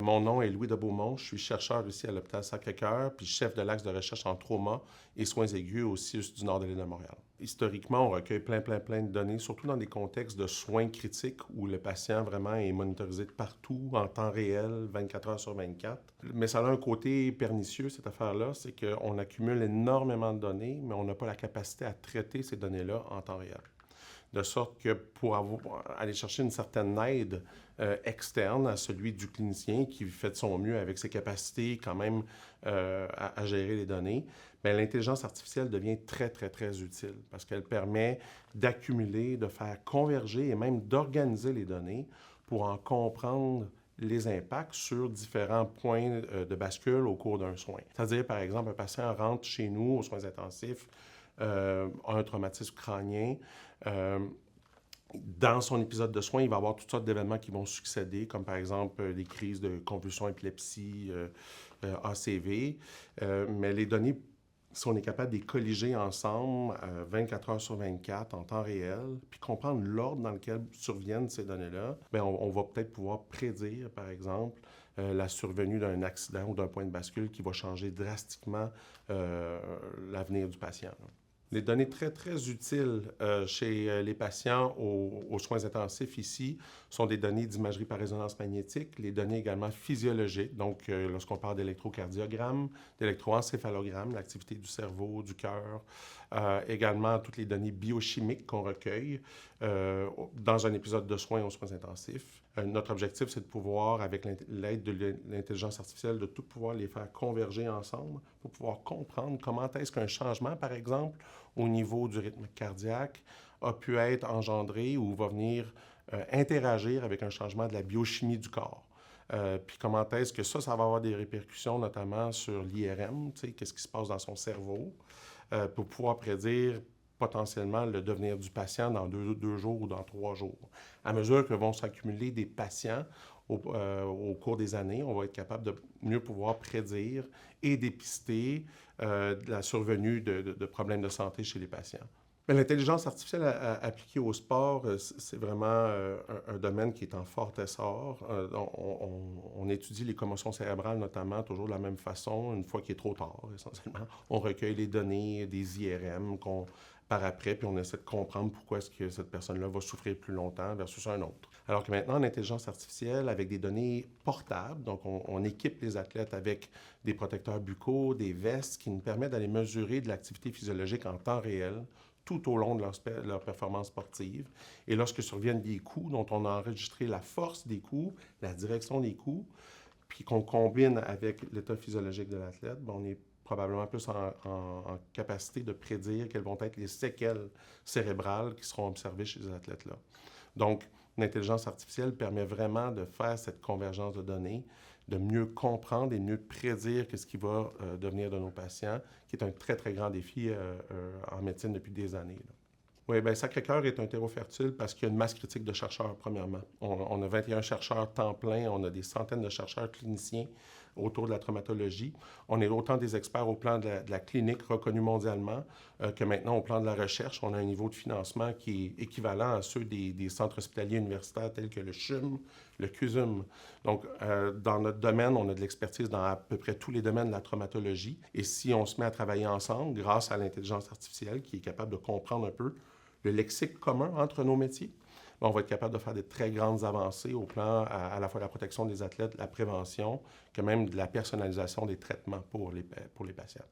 Mon nom est Louis de Beaumont. Je suis chercheur ici à l'hôpital Sacré-Cœur, puis chef de l'axe de recherche en trauma et soins aigus au CIUS du nord de l'île de Montréal. Historiquement, on recueille plein de données, surtout dans des contextes de soins critiques où le patient vraiment est monitorisé de partout, en temps réel, 24 heures sur 24. Mais ça a un côté pernicieux, cette affaire-là, c'est qu'on accumule énormément de données, mais on n'a pas la capacité à traiter ces données-là en temps réel. De sorte que pour aller chercher une certaine aide externe à celui du clinicien qui fait de son mieux avec ses capacités quand même à gérer les données, bien, l'intelligence artificielle devient très utile parce qu'elle permet d'accumuler, de faire converger et même d'organiser les données pour en comprendre les impacts sur différents points de bascule au cours d'un soin. C'est-à-dire, par exemple, un patient rentre chez nous aux soins intensifs, a un traumatisme crânien. Dans son épisode de soins, il va y avoir toutes sortes d'événements qui vont succéder, comme par exemple des crises de convulsions, épilepsie, ACV. Mais les données, si on est capable de les colliger ensemble 24 heures sur 24 en temps réel, puis comprendre l'ordre dans lequel surviennent ces données-là, bien, on va peut-être pouvoir prédire, par exemple, la survenue d'un accident ou d'un point de bascule qui va changer drastiquement l'avenir du patient. Les données très utiles chez les patients aux soins intensifs ici sont des données d'imagerie par résonance magnétique, les données également physiologiques, donc lorsqu'on parle d'électrocardiogramme, d'électroencéphalogramme, l'activité du cerveau, du cœur, également toutes les données biochimiques qu'on recueille dans un épisode de soins aux soins intensifs. Notre objectif, c'est de pouvoir, avec l'aide de l'intelligence artificielle, de tout pouvoir les faire converger ensemble pour pouvoir comprendre comment est-ce qu'un changement, par exemple, au niveau du rythme cardiaque, a pu être engendré ou va venir interagir avec un changement de la biochimie du corps. Puis comment est-ce que ça va avoir des répercussions, notamment sur l'IRM, tu sais, qu'est-ce qui se passe dans son cerveau, pour pouvoir prédire potentiellement le devenir du patient dans 2 jours ou dans 3 jours. À mesure que vont s'accumuler des patients au cours des années, on va être capable de mieux pouvoir prédire et dépister la survenue de problèmes de santé chez les patients. L'intelligence artificielle appliquée au sport, c'est vraiment un domaine qui est en fort essor. On étudie les commotions cérébrales notamment toujours de la même façon, une fois qu'il est trop tard, essentiellement. On recueille les données des IRM par après, puis on essaie de comprendre pourquoi est-ce que cette personne-là va souffrir plus longtemps versus un autre. Alors que maintenant, en intelligence artificielle, avec des données portables, donc on équipe les athlètes avec des protecteurs buccaux, des vestes qui nous permettent d'aller mesurer de l'activité physiologique en temps réel, tout au long de leur performance sportive. Et lorsque surviennent des coups dont on a enregistré la force des coups, la direction des coups, puis qu'on combine avec l'état physiologique de l'athlète, bien, on est probablement plus en capacité de prédire quelles vont être les séquelles cérébrales qui seront observées chez ces athlètes-là. Donc, l'intelligence artificielle permet vraiment de faire cette convergence de données, de mieux comprendre et mieux prédire ce qui va devenir de nos patients, qui est un très grand défi en médecine depuis des années. Là. Oui, bien, Sacré-Cœur est un terreau fertile parce qu'il y a une masse critique de chercheurs, premièrement. On a 21 chercheurs temps plein, on a des centaines de chercheurs cliniciens autour de la traumatologie. On est autant des experts au plan de la clinique reconnue mondialement que maintenant au plan de la recherche. On a un niveau de financement qui est équivalent à ceux des centres hospitaliers universitaires tels que le CHUM, le CUSUM. Donc, dans notre domaine, on a de l'expertise dans à peu près tous les domaines de la traumatologie. Et si on se met à travailler ensemble, grâce à l'intelligence artificielle qui est capable de comprendre un peu le lexique commun entre nos métiers, on va être capable de faire de très grandes avancées au plan à la fois de la protection des athlètes, la prévention, que même de la personnalisation des traitements pour les patients.